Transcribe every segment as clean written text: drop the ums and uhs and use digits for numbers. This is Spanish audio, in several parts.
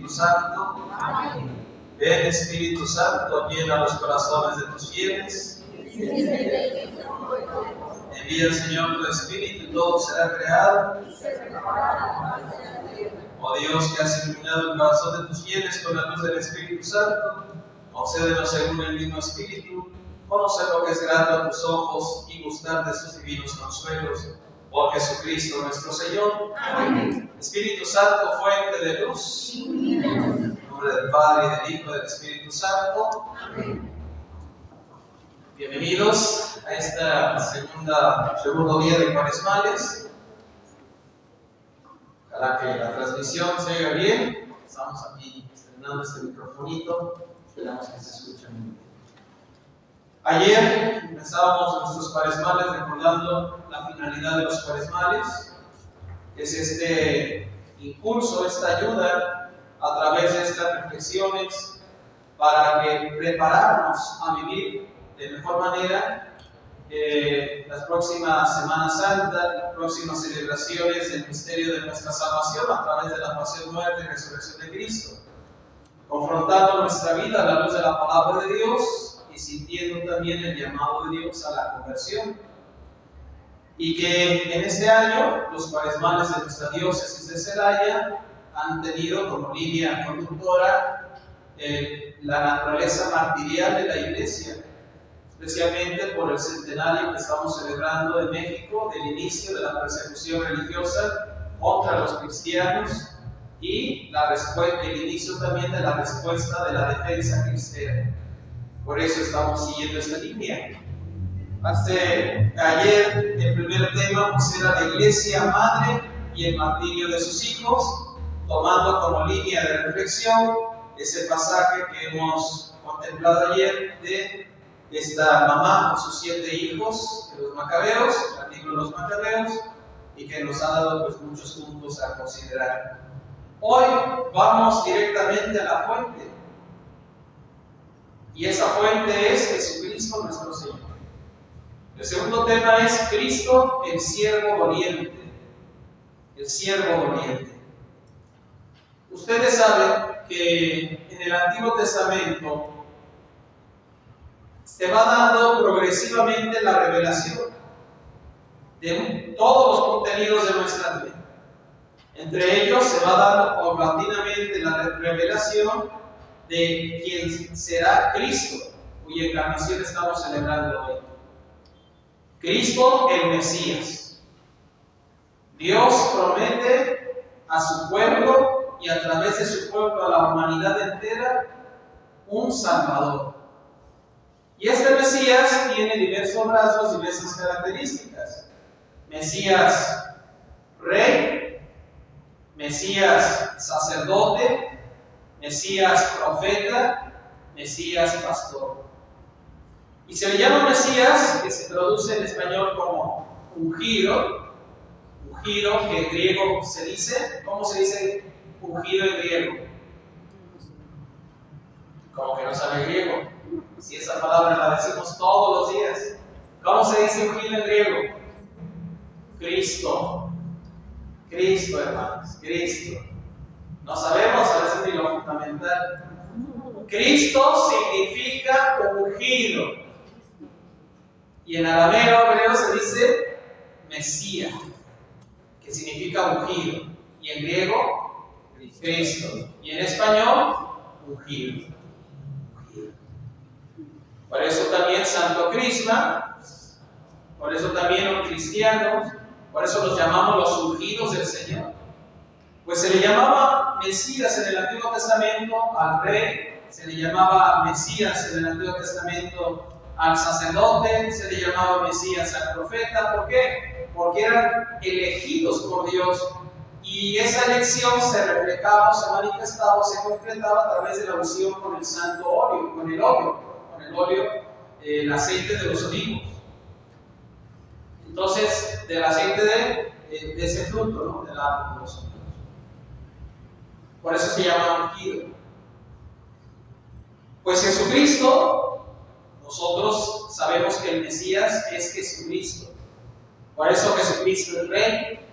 Espíritu Santo. Amén. Ven Espíritu Santo, llena los corazones de tus fieles. Envía, Señor, tu Espíritu y todo será creado. Oh Dios, que has iluminado el corazón de tus fieles con la luz del Espíritu Santo, concédenos según el mismo Espíritu conocer lo que es grato a tus ojos y gustar de sus divinos consuelos. Por Jesucristo nuestro Señor. Amén. Espíritu Santo, fuente de luz. En nombre del Padre, y del Hijo, y del Espíritu Santo. Amén. Bienvenidos a este segundo día de Cuaresmales. Ojalá que la transmisión se oiga bien. Estamos aquí estrenando este microfonito. Esperamos que se escuche bien. Ayer empezábamos nuestros Cuaresmales recordando la finalidad de los Cuaresmales, que es este impulso, esta ayuda a través de estas reflexiones para que prepararnos a vivir de mejor manera las próximas Semana Santa, las próximas celebraciones del misterio de nuestra salvación a través de la pasión, muerte y resurrección de Cristo, confrontando nuestra vida a la luz de la palabra de Dios y sintiendo también el llamado de Dios a la conversión. Y que en este año los cuaresmales de nuestra diócesis de Celaya han tenido como línea conductora la naturaleza martirial de la Iglesia, especialmente por el centenario que estamos celebrando en México del inicio de la persecución religiosa contra los cristianos y el inicio también de la respuesta de la defensa cristiana. Por eso estamos siguiendo esta línea. Ayer el primer tema era la Iglesia Madre y el martirio de sus hijos, tomando como línea de reflexión ese pasaje que hemos contemplado ayer de esta mamá con sus 7 hijos de los Macabeos, el libro de los Macabeos, y que nos ha dado pues muchos puntos a considerar. Hoy vamos directamente a la fuente, y esa fuente es Jesucristo nuestro Señor. El segundo tema es Cristo, el siervo doliente. El siervo doliente. Ustedes saben que en el Antiguo Testamento se va dando progresivamente la revelación de todos los contenidos de nuestra fe. Entre ellos se va dando paulatinamente la revelación de quien será Cristo, cuya encarnación estamos celebrando hoy. Cristo el Mesías. Dios promete a su pueblo y a través de su pueblo a la humanidad entera un Salvador. Y este Mesías tiene diversos rasgos, diversas características. Mesías rey, Mesías sacerdote, Mesías profeta, Mesías pastor. Y se le llama Mesías, que se traduce en español como ungido, que en griego se dice, ¿cómo se dice ungido en griego? Como que no sabe griego. Si esa palabra la decimos todos los días. ¿Cómo se dice ungido en griego? Cristo. Cristo, hermanos, Cristo. No sabemos a veces ni lo fundamental. Cristo significa ungido. Y en arameo hebreo se dice Mesías, que significa ungido. Y en griego, Cristo. Y en español, ungido. Por eso también Santo Crisma, por eso también los cristianos, por eso los llamamos los ungidos del Señor. Pues se le llamaba Mesías en el Antiguo Testamento al rey, se le llamaba Mesías en el Antiguo Testamento al sacerdote, se le llamaba Mesías al profeta. ¿Por qué? Porque eran elegidos por Dios y esa elección se reflejaba, se manifestaba, se concretaba a través de la unción con el santo óleo, con el óleo, el aceite de los olivos. Entonces, del aceite de ese fruto, ¿no? Del árbol de los olivos. Por eso se llama ungido. Pues Jesucristo, nosotros sabemos que el Mesías es Jesucristo. Por eso Jesucristo es Rey,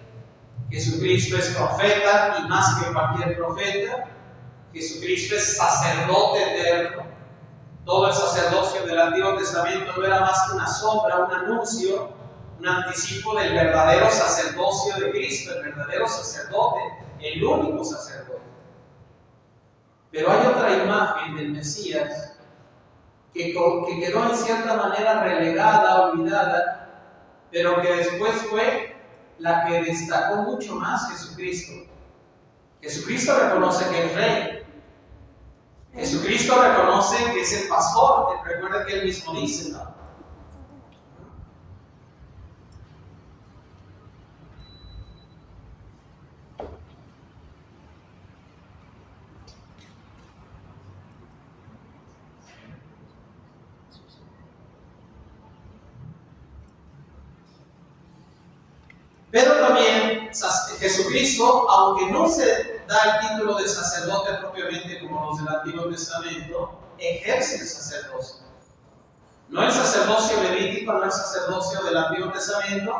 Jesucristo es profeta y más que cualquier profeta. Jesucristo es sacerdote eterno. Todo el sacerdocio del Antiguo Testamento no era más que una sombra, un anuncio, un anticipo del verdadero sacerdocio de Cristo, el verdadero sacerdote, el único sacerdote. Pero hay otra imagen del Mesías que quedó en cierta manera relegada, olvidada, pero que después fue la que destacó mucho más Jesucristo. Jesucristo reconoce que es rey. Jesucristo reconoce que es el pastor. Recuerda que él mismo dice, ¿no? Pero también Jesucristo, aunque no se da el título de sacerdote propiamente como los del Antiguo Testamento, ejerce el sacerdocio. No el sacerdocio levítico, no el sacerdocio del Antiguo Testamento,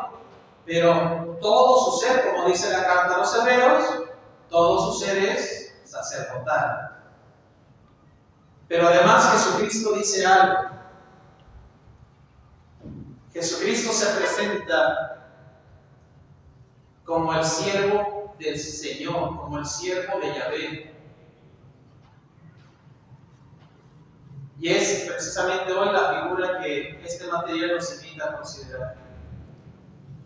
pero todo su ser, como dice la carta a los Hebreos, todo su ser es sacerdotal. Pero además Jesucristo dice algo. Jesucristo se presenta como el siervo del Señor, como el siervo de Yahvé. Y es precisamente hoy la figura que este material nos invita a considerar.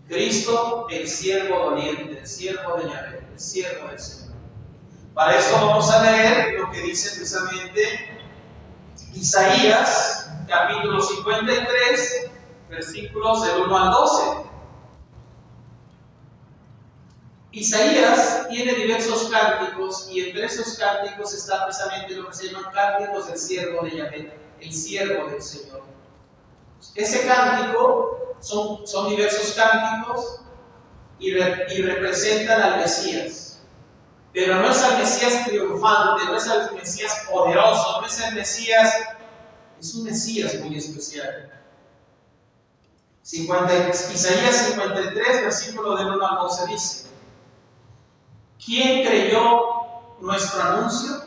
Cristo, el siervo doliente, el siervo de Yahvé, el siervo del Señor. Para esto vamos a leer lo que dice precisamente Isaías, capítulo 53, versículos del 1 al 12. Isaías tiene diversos cánticos y entre esos cánticos está precisamente lo que se llaman cánticos del siervo de Yahvé, el siervo del Señor. Ese cántico son diversos cánticos y representan al Mesías. Pero no es al Mesías triunfante, no es al Mesías poderoso, no es el Mesías, es un Mesías muy especial. Isaías 53, versículo del 1 al 12 dice: ¿quién creyó nuestro anuncio?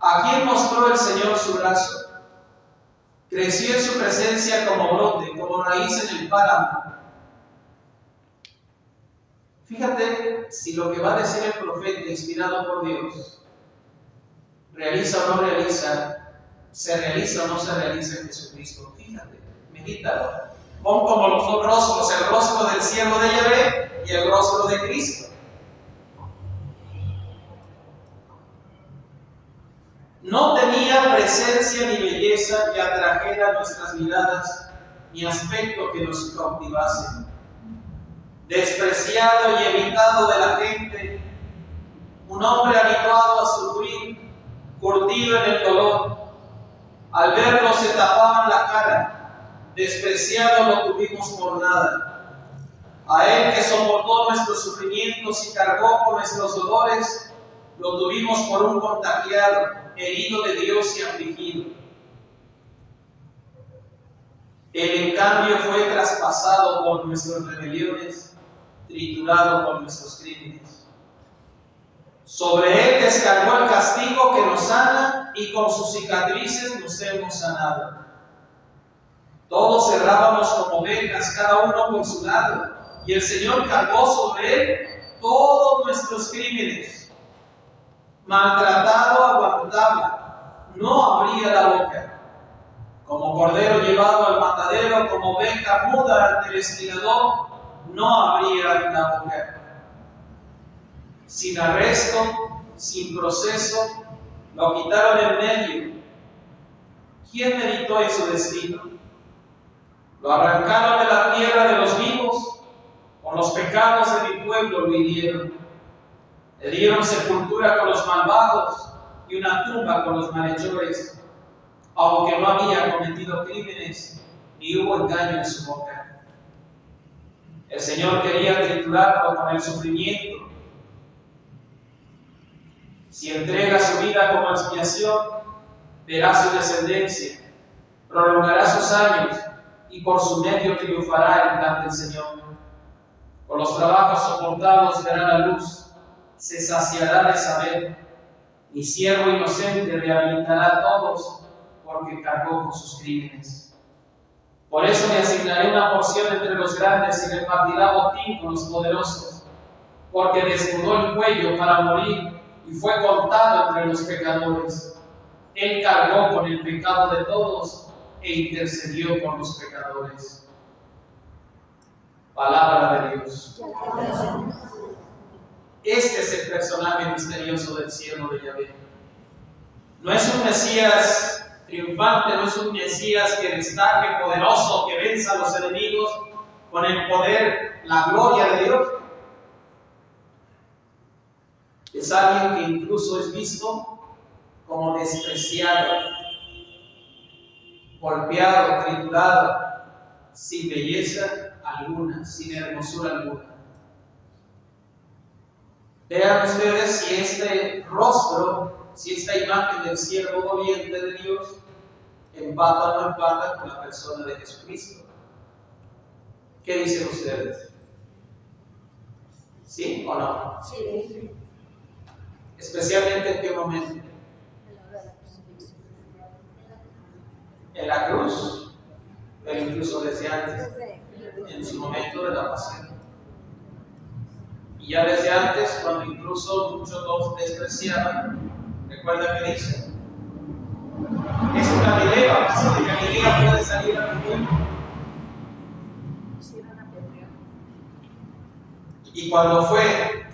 ¿A quién mostró el Señor su brazo? Creció en su presencia como brote, como raíz en el páramo. Fíjate si lo que va a decir el profeta, inspirado por Dios, realiza o no realiza, se realiza o no se realiza en Jesucristo. Fíjate, medítalo. Pon como los dos rostros, el rostro del siervo de Yahvé y el rostro de Cristo. No tenía presencia ni belleza que atrajera nuestras miradas, ni aspecto que nos cautivase. Despreciado y evitado de la gente, un hombre habituado a sufrir, curtido en el dolor. Al verlo se tapaban la cara, despreciado lo tuvimos por nada. A él que soportó nuestros sufrimientos y cargó con nuestros dolores, lo tuvimos por un contagiado, herido de Dios y afligido. Él en cambio fue traspasado por nuestras rebeliones, triturado por nuestros crímenes. Sobre él descargó el castigo que nos sana y con sus cicatrices nos hemos sanado. Todos errábamos como ovejas, cada uno por su lado, y el Señor cargó sobre él todos nuestros crímenes. Maltratado aguantaba, no abría la boca. Como cordero llevado al matadero, como oveja muda ante el esquilador, no abría la boca. Sin arresto, sin proceso, lo quitaron en medio. ¿Quién meditó en su destino? Lo arrancaron de la tierra de los vivos, por los pecados de mi pueblo lo hirieron. Le dieron sepultura con los malvados y una tumba con los malhechores, aunque no había cometido crímenes ni hubo engaño en su boca. El Señor quería triturarlo con el sufrimiento. Si entrega su vida como expiación, verá su descendencia, prolongará sus años y por su medio triunfará el plan del Señor. Por los trabajos soportados verá la luz, se saciará de saber. Mi siervo inocente rehabilitará a todos porque cargó con sus crímenes. Por eso le asignaré una porción entre los grandes y repartirá botín con los poderosos, porque desnudó el cuello para morir y fue contado entre los pecadores. Él cargó con el pecado de todos e intercedió por los pecadores. Palabra de Dios. Este es el personaje misterioso del siervo de Yahvé. No es un Mesías triunfante, no es un Mesías que destaque, poderoso, que venza a los enemigos con el poder, la gloria de Dios. Es alguien que incluso es visto como despreciado, golpeado, triturado, sin belleza alguna, sin hermosura alguna. Vean ustedes si este rostro, si esta imagen del siervo doliente de Dios empata o no empata con la persona de Jesucristo. ¿Qué dicen ustedes? ¿Sí o no? Sí. Especialmente en qué momento. En la cruz, pero incluso desde antes, en su momento de la pasión. Y ya desde antes, cuando incluso muchos los despreciaban, recuerda que dice: ¿es un Galileo? ¿Acaso de Galilea puede salir algo bueno? Y cuando fue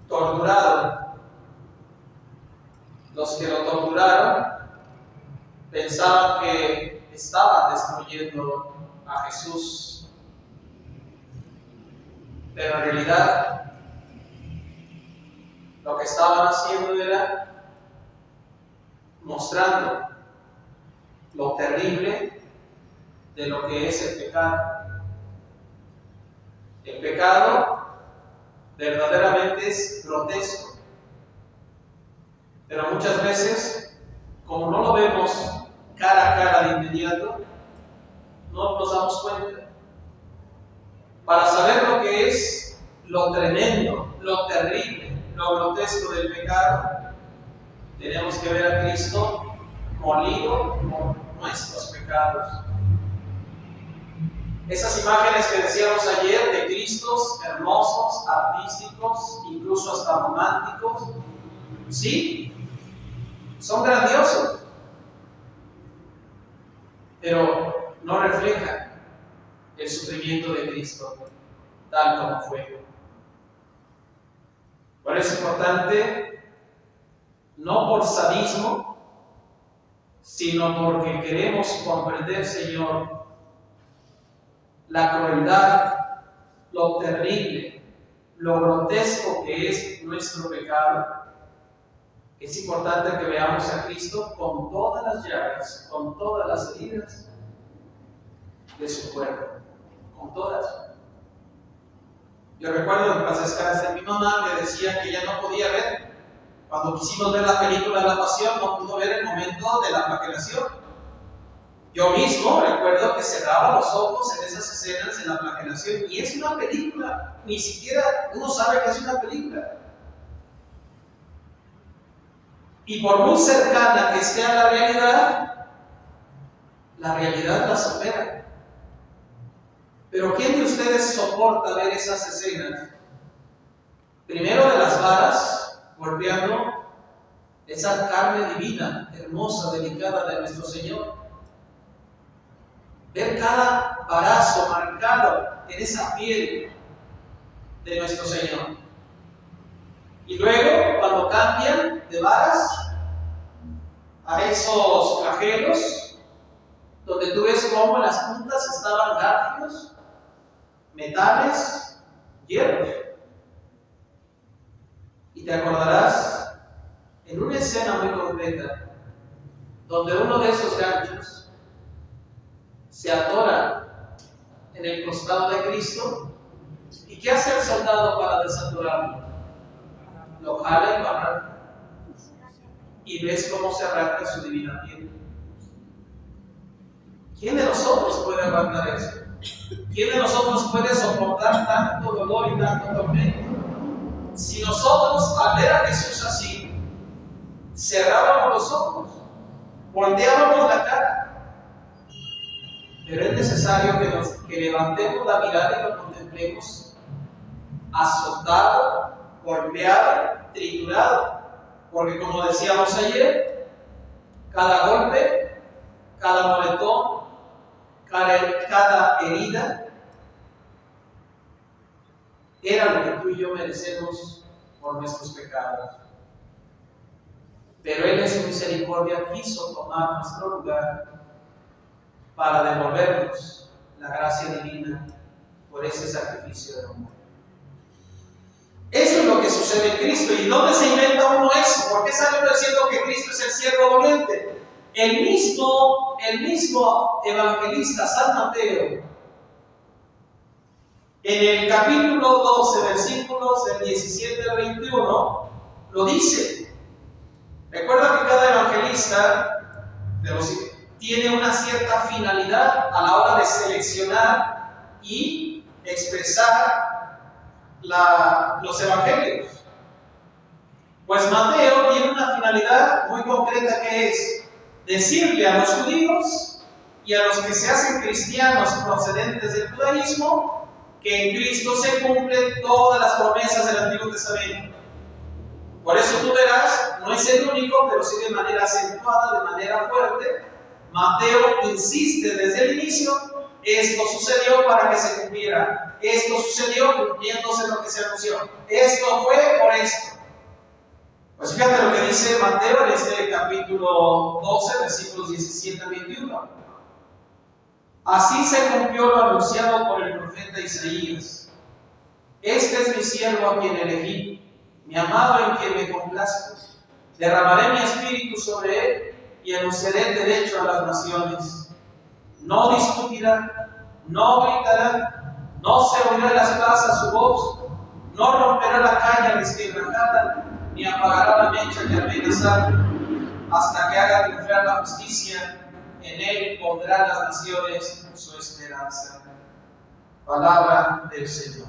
torturado, los que lo torturaron pensaban que estaban destruyendo a Jesús. Pero en realidad lo que estaban haciendo era mostrando lo terrible de lo que es el pecado. El pecado verdaderamente es grotesco, pero muchas veces, como no lo vemos cara a cara de inmediato, no nos damos cuenta. Para saber lo que es lo tremendo, lo terrible, lo grotesco del pecado, tenemos que ver a Cristo molido por nuestros pecados. Esas imágenes que decíamos ayer de Cristos hermosos, artísticos, incluso hasta románticos, sí, son grandiosos, pero no reflejan el sufrimiento de Cristo tal como fue. Por eso es importante, no por sadismo, sino porque queremos comprender, Señor, la crueldad, lo terrible, lo grotesco que es nuestro pecado. Es importante que veamos a Cristo con todas las llagas, con todas las heridas de su cuerpo, con todas. Yo recuerdo en paz descanse mi mamá que decía que ella no podía ver, cuando quisimos ver la película de la Pasión, no pudo ver el momento de la flagelación. Yo mismo recuerdo que cerraba los ojos en esas escenas de la flagelación, y es una película, ni siquiera uno sabe que es una película. Y por muy cercana que esté a la realidad la supera. Pero ¿quién de ustedes soporta ver esas escenas? Primero de las varas, golpeando esa carne divina, hermosa, delicada de nuestro Señor. Ver cada varazo marcado en esa piel de nuestro Señor. Y luego, cuando cambian de varas a esos flagelos, donde tú ves cómo en las puntas estaban garfios, metales, hierros. Y te acordarás en una escena muy concreta, donde uno de esos ganchos se atora en el costado de Cristo. ¿Y qué hace el soldado para desatorarlo? Lo jala y lo arranca. Y ves cómo se arranca su divina piel. ¿Quién de nosotros puede aguantar eso? ¿Quién de nosotros puede soportar tanto dolor y tanto tormento? Si nosotros, al ver a Jesús así, cerrábamos los ojos, volteábamos la cara. Pero es necesario que levantemos la mirada y lo contemplemos, azotado, golpeado, triturado. Porque como decíamos ayer, cada golpe, cada moretón, cada herida, era lo que tú y yo merecemos por nuestros pecados. Pero Él en su misericordia quiso tomar nuestro lugar para devolvernos la gracia divina por ese sacrificio de amor. Eso es lo que sucede en Cristo. ¿Y dónde se inventa uno eso? ¿Por qué sale uno diciendo que Cristo es el siervo doliente? El mismo evangelista San Mateo, en el capítulo 12, versículos del 17 al 21, lo dice. Recuerda que cada evangelista tiene una cierta finalidad a la hora de seleccionar y expresar los evangelios. Pues Mateo tiene una finalidad muy concreta, que es decirle a los judíos y a los que se hacen cristianos procedentes del judaísmo que en Cristo se cumplen todas las promesas del Antiguo Testamento. Por eso tú verás, no es el único, pero sí de manera acentuada, de manera fuerte, Mateo insiste desde el inicio: esto sucedió para que se cumpliera, esto sucedió cumpliéndose lo que se anunció, esto fue por esto. Pues fíjate lo que dice Mateo en este capítulo 12, versículos 17 al 21. Así se cumplió lo anunciado por el profeta Isaías: este es mi siervo a quien elegí, mi amado en quien me complazco. Derramaré mi espíritu sobre él y anunciaré el derecho a las naciones. No discutirá, no gritará, no se oirá en las plazas su voz, no romperá la caña resquebrajada, ni apagará la mecha que apenas arde, hasta que haga triunfar la justicia. En él pondrán las naciones su esperanza. Palabra del Señor.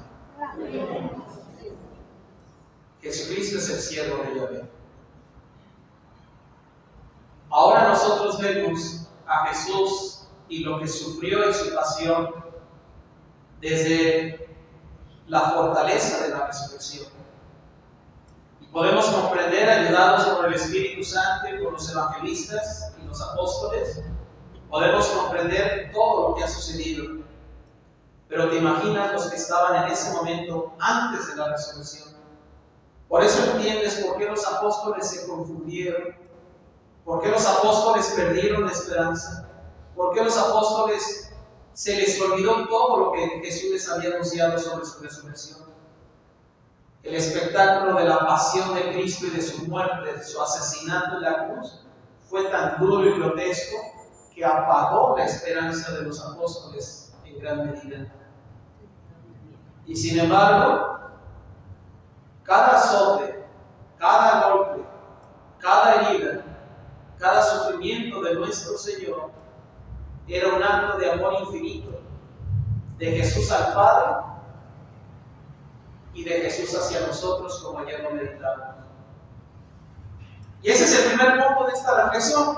Jesucristo es el siervo de Yahvé. Ahora nosotros vemos a Jesús y lo que sufrió en su pasión desde la fortaleza de la resurrección. Y podemos comprender, ayudados por el Espíritu Santo y por los evangelistas y los apóstoles, podemos comprender todo lo que ha sucedido. Pero te imaginas los que estaban en ese momento antes de la resurrección. Por eso entiendes por qué los apóstoles se confundieron, por qué los apóstoles perdieron la esperanza, por qué los apóstoles se les olvidó todo lo que Jesús les había anunciado sobre su resurrección. El espectáculo de la pasión de Cristo y de su muerte, de su asesinato en la cruz, fue tan duro y grotesco que apagó la esperanza de los apóstoles en gran medida. Y sin embargo, cada azote, cada golpe, cada herida, cada sufrimiento de nuestro Señor era un acto de amor infinito de Jesús al Padre y de Jesús hacia nosotros, como ayer lo meditamos. Y ese es el primer punto de esta reflexión.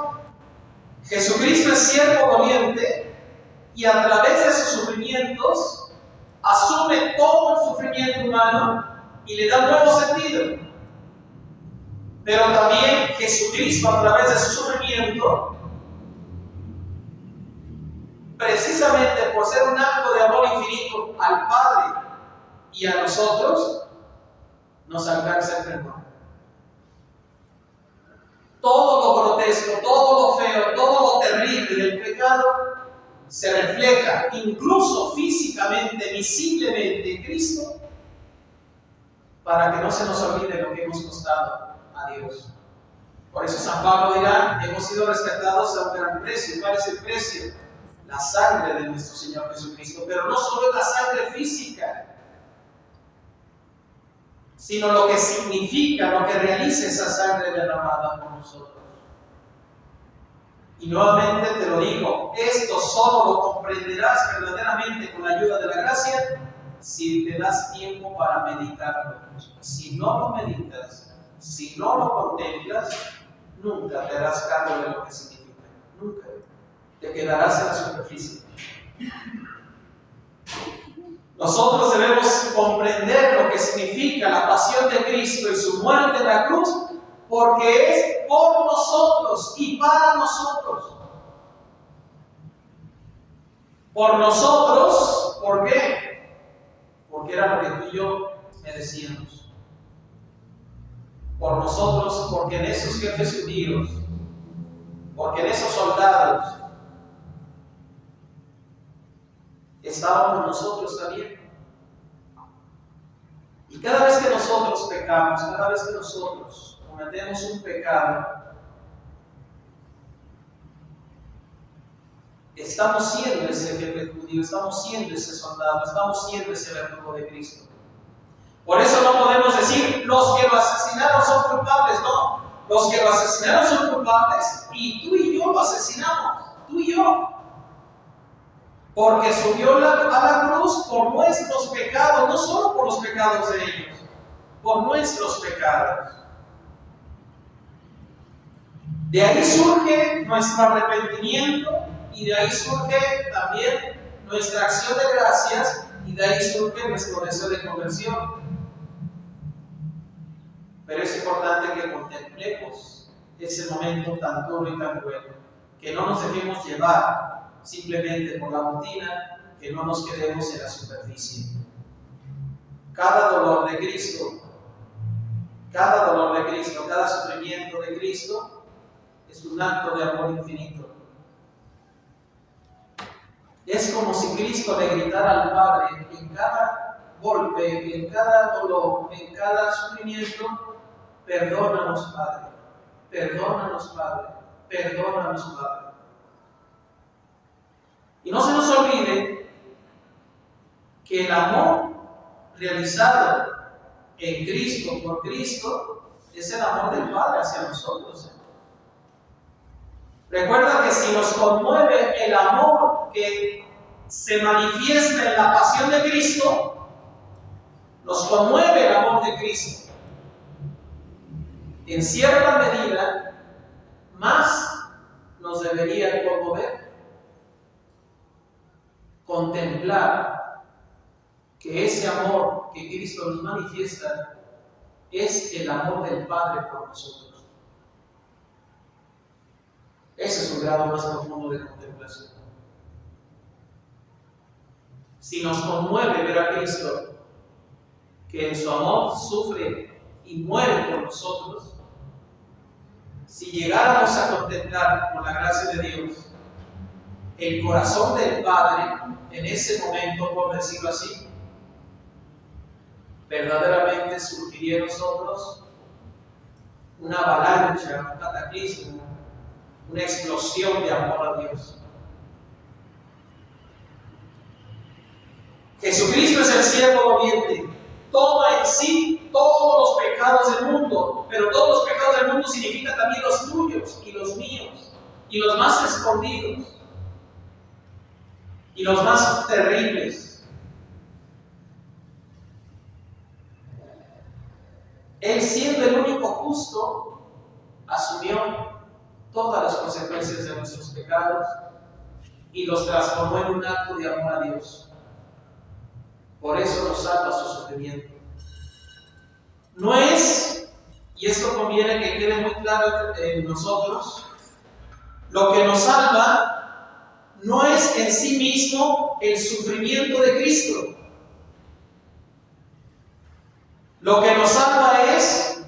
Jesucristo es siervo doliente y a través de sus sufrimientos asume todo el sufrimiento humano y le da nuevo sentido. Pero también Jesucristo, a través de su sufrimiento, precisamente por ser un acto de amor infinito al Padre y a nosotros, nos alcanza el perdón. Todo lo grotesco, todo lo feo, todo lo terrible del pecado se refleja incluso físicamente, visiblemente en Cristo, para que no se nos olvide lo que hemos costado a Dios. Por eso San Pablo dirá: hemos sido rescatados a un gran precio. ¿Cuál es el precio? La sangre de nuestro Señor Jesucristo. Pero no solo es la sangre física, sino lo que significa, lo que realiza esa sangre derramada por nosotros. Y nuevamente te lo digo, esto solo lo comprenderás verdaderamente con la ayuda de la gracia si te das tiempo para meditarlo. Si no lo meditas, si no lo contemplas, nunca te harás cargo de lo que significa. Nunca. Te quedarás en la superficie. Nosotros debemos comprender lo que significa la pasión de Cristo y su muerte en la cruz, porque es por nosotros y para nosotros. Por nosotros, ¿por qué? Porque era lo que tú y yo merecíamos. Por nosotros, porque en esos jefes judíos, porque en esos soldados, estábamos nosotros también. Y cada vez que nosotros pecamos, cada vez que nosotros cometemos un pecado, estamos siendo ese jefe judío, estamos siendo ese soldado, estamos siendo ese verdugo de Cristo. Por eso no podemos decir, los que lo asesinaron son culpables. No, los que lo asesinaron son culpables y tú y yo lo asesinamos, tú y yo. Porque subió a la cruz por nuestros pecados, no solo por los pecados de ellos, por nuestros pecados. De ahí surge nuestro arrepentimiento y de ahí surge también nuestra acción de gracias y de ahí surge nuestro deseo de conversión. Pero es importante que contemplemos ese momento tan duro y tan bueno, que no nos dejemos llevar simplemente por la rutina, que no nos quedemos en la superficie. Cada dolor de Cristo, cada sufrimiento de Cristo es un acto de amor infinito. Es como si Cristo le gritara al Padre en cada golpe, en cada dolor, en cada sufrimiento: perdónanos, Padre, perdónanos, Padre, perdónanos, Padre. Y no se nos olvide que el amor realizado en Cristo, por Cristo, es el amor del Padre hacia nosotros. Recuerda que si nos conmueve el amor que se manifiesta en la pasión de Cristo, nos conmueve el amor de Cristo. En cierta medida, más nos debería conmover contemplar que ese amor que Cristo nos manifiesta es el amor del Padre por nosotros. Ese es un grado más profundo de contemplación. Si nos conmueve ver a Cristo, que en su amor sufre y muere por nosotros, si llegáramos a contemplar con la gracia de Dios el corazón del Padre en ese momento, por decirlo así, verdaderamente surgiría en nosotros una avalancha, un cataclismo, una explosión de amor a Dios. Jesucristo es el siervo doliente, toma en sí todos los pecados del mundo, pero todos los pecados del mundo significa también los tuyos y los míos, y los más escondidos, y los más terribles. Él, siendo el único justo, asumió todas las consecuencias de nuestros pecados y los transformó en un acto de amor a Dios. Por eso nos salva su sufrimiento. No es, y esto conviene que quede muy claro en nosotros, lo que nos salva no es en sí mismo el sufrimiento de Cristo. Lo que nos salva es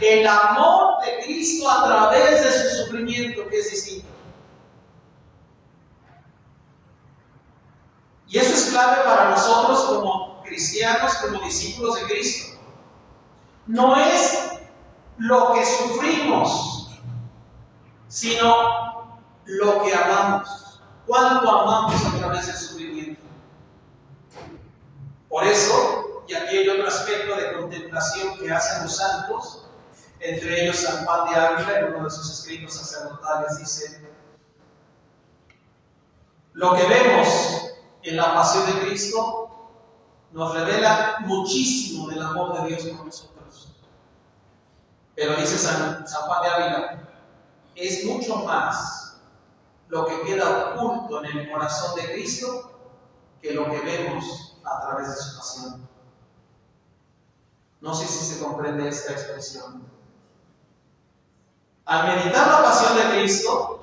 el amor de Cristo a través de su sufrimiento, que es distinto. Y eso es clave para nosotros como cristianos, como discípulos de Cristo. No es lo que sufrimos, sino lo que amamos. ¿Cuánto amamos a través del sufrimiento? Por eso, y aquí hay otro aspecto de contemplación que hacen los santos, entre ellos San Juan de Ávila, en uno de sus escritos sacerdotales, dice: lo que vemos en la pasión de Cristo nos revela muchísimo del amor de Dios por nosotros. Pero dice San Juan de Ávila, es mucho más lo que queda oculto en el corazón de Cristo que lo que vemos a través de su pasión. No sé si se comprende esta expresión. Al meditar la pasión de Cristo,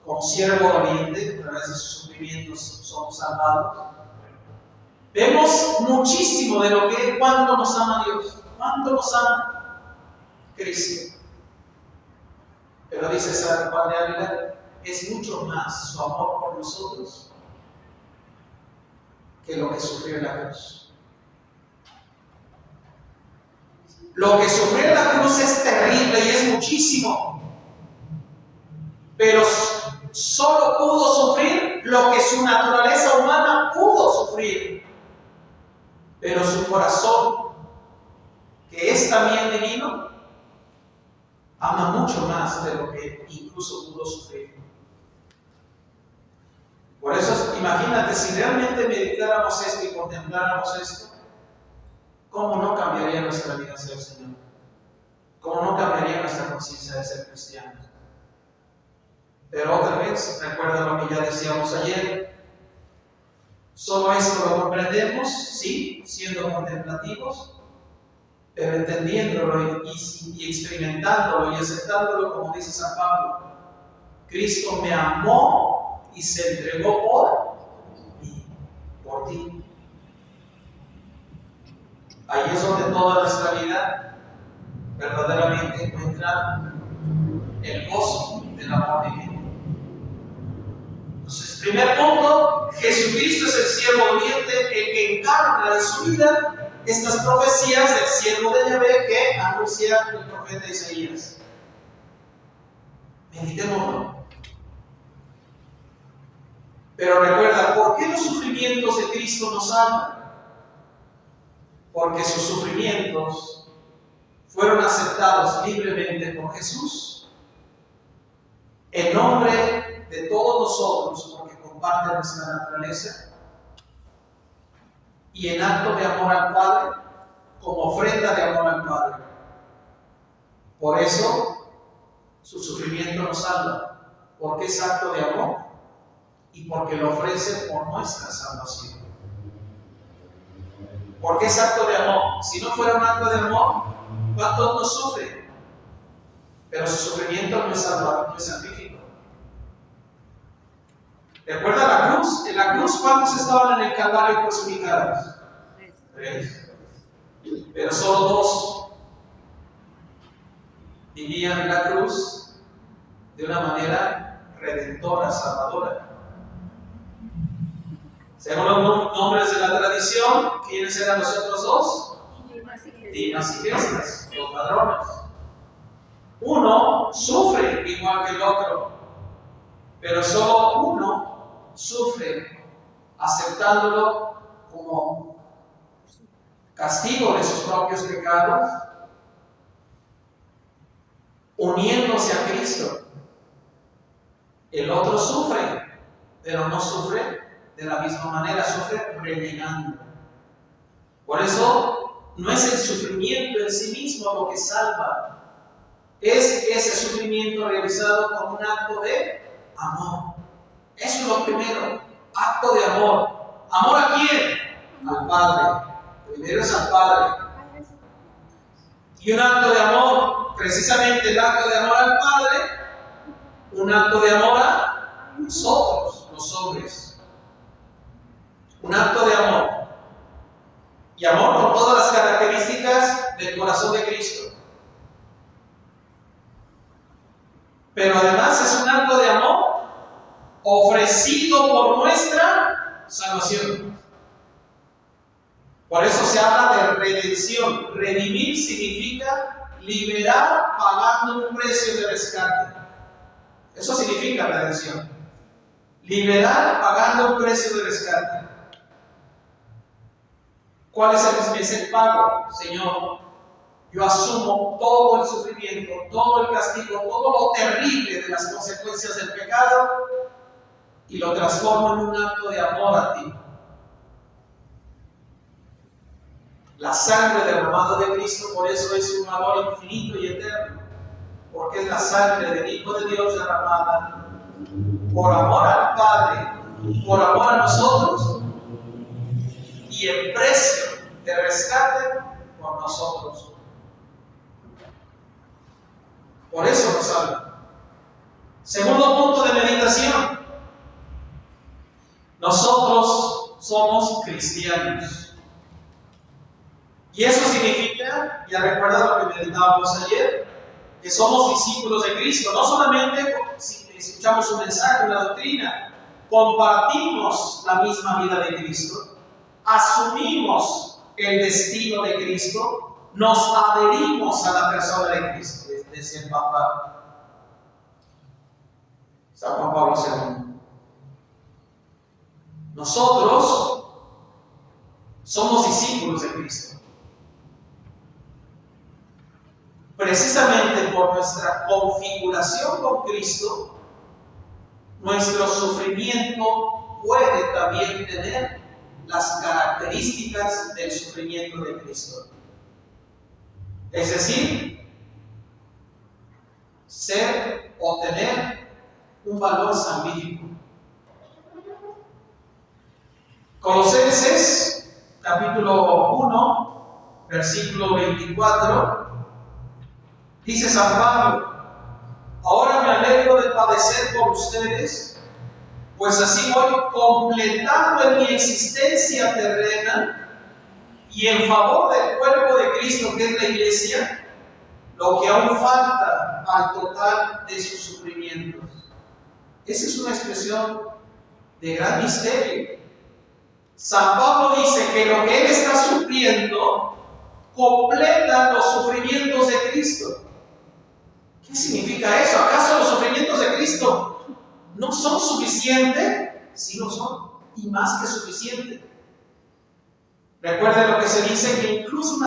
como siervo doliente, a través de sus sufrimientos somos salvados, vemos muchísimo de lo que es, cuánto nos ama Dios, cuánto nos ama Cristo. Pero dice San Juan de Ávila, es mucho más su amor por nosotros que lo que sufrió en la cruz. Lo que sufrió en la cruz es terrible y es muchísimo, pero solo pudo sufrir lo que su naturaleza humana pudo sufrir. Pero su corazón, que es también divino, ama mucho más de lo que incluso pudo sufrir. Por eso, imagínate, si realmente meditáramos esto y contempláramos esto, ¿cómo no cambiaría nuestra vida hacia el Señor? ¿Cómo no cambiaría nuestra conciencia de ser cristianos? Pero otra vez, recuerda lo que ya decíamos ayer, solo esto lo comprendemos, sí, siendo contemplativos, pero entendiéndolo y experimentándolo y aceptándolo, como dice San Pablo, Cristo me amó y se entregó por mí, por ti. Ahí es donde toda nuestra vida verdaderamente encuentra el gozo del amor divino. Entonces, primer punto, Jesucristo es el siervo doliente, el que encarna en su vida estas profecías del siervo de Yahvé que anuncia el profeta Isaías. Meditémoslo. Pero recuerda, ¿por qué los sufrimientos de Cristo nos salvan? Porque sus sufrimientos fueron aceptados libremente por Jesús en nombre de todos nosotros, porque comparte nuestra naturaleza, y en acto de amor al Padre, como ofrenda de amor al Padre. Por eso su sufrimiento nos salva, porque es acto de amor y porque lo ofrece por nuestra salvación. Porque es acto de amor. Si no fuera un acto de amor, ¿cuántos nos sufren? Pero su sufrimiento no es salvador, no es salvífico. ¿Recuerda la cruz? En la cruz, ¿cuántos estaban en el Calvario crucificados? 3. Pero solo 2 vivían en la cruz de una manera redentora, salvadora. Según los nombres de la tradición, ¿quiénes eran los otros 2? Dimas y Gestas, los ladrones. Uno sufre igual que el otro, pero solo uno sufre aceptándolo como castigo de sus propios pecados, uniéndose a Cristo. El otro sufre, pero no sufre de la misma manera, sufre renegando. Por eso no es el sufrimiento en sí mismo lo que salva, es ese sufrimiento realizado como un acto de amor. Eso es lo primero, acto de amor. ¿Amor a quién? Al Padre. Primero es al Padre. Y un acto de amor, precisamente el acto de amor al Padre, un acto de amor a nosotros, los hombres. Un acto de amor. Y amor con todas las características del corazón de Cristo. Pero además es un acto de amor ofrecido por nuestra salvación. Por eso se habla de redención. Redimir significa liberar pagando un precio de rescate. Eso significa redención. Liberar pagando un precio de rescate. ¿Cuál es el pago? Señor, yo asumo todo el sufrimiento, todo el castigo, todo lo terrible de las consecuencias del pecado y lo transformo en un acto de amor a ti. La sangre derramada de Cristo, por eso es un valor infinito y eterno, porque es la sangre del Hijo de Dios derramada por amor al Padre, por amor a nosotros y en precio de rescate por nosotros. Por eso nos salva. Segundo punto de meditación. Nosotros somos cristianos. Y eso significa, ya recuerda lo que meditábamos ayer, que somos discípulos de Cristo. No solamente si escuchamos un mensaje, una doctrina, compartimos la misma vida de Cristo, asumimos el destino de Cristo, nos adherimos a la persona de Cristo, decía el Papa San Juan Pablo II. Nosotros somos discípulos de Cristo. Precisamente por nuestra configuración con Cristo, nuestro sufrimiento puede también tener las características del sufrimiento de Cristo. Es decir, ser o tener un valor salvífico. Colosenses, capítulo 1, versículo 24, dice San Pablo: ahora me alegro de padecer por ustedes, pues así voy completando en mi existencia terrena y en favor del cuerpo de Cristo, que es la Iglesia, lo que aún falta al total de sus sufrimientos. Esa es una expresión de gran misterio. San Pablo dice que lo que él está sufriendo completa los sufrimientos de Cristo. ¿Qué significa eso? ¿Acaso los sufrimientos de Cristo no son suficientes? Sí lo son, y más que suficientes. Recuerden lo que se dice, que incluso una